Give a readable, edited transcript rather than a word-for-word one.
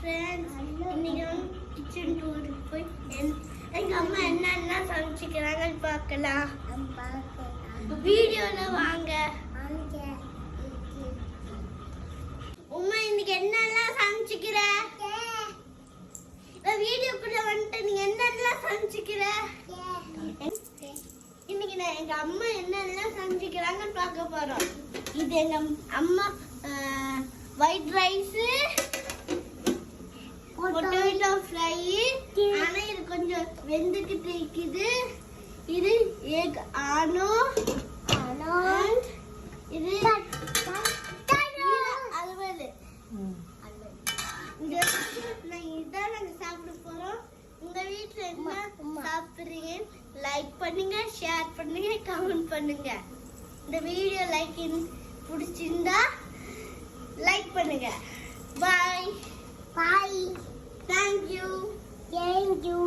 Friends, இன்னைக்கு kitchen டூருக்கு போய் எங்க அம்மா என்னென்ன சமைச்சுக்கிறாங்கன்னு பார்க்கலாம். வீடியோல வாங்க. உமா இன்னைக்கு என்னெல்லாம் சமைச்சுக்கிற? வீடியோக்குள்ள வந்துட்டு நீங்க என்னெல்லாம் சமைச்சுக்கிற? இன்னைக்கு நான் எங்க அம்மா என்னெல்லாம் சமைச்சுக்கிறாங்கன்னு பார்க்க போறோம். இது எங்க அம்மா ஒயிட் ரைஸ், பொட்டேட்டோ ஃப்ரை. ஆனா இது கொஞ்சம் வெந்துக்கிட்டு இருக்குது. இது எக் ஆனோ, இது அல்வல். இதான் நாங்க சாப்பிட போறோம். உங்க வீட்டுல என்ன சாப்பிடுறீங்க? லைக் பண்ணுங்க, ஷேர் பண்ணுங்க, கமெண்ட் பண்ணுங்க. இந்த வீடியோ லைக் பிடிச்சிருந்தா லைக் பண்ணுங்க. பாய். Thank you.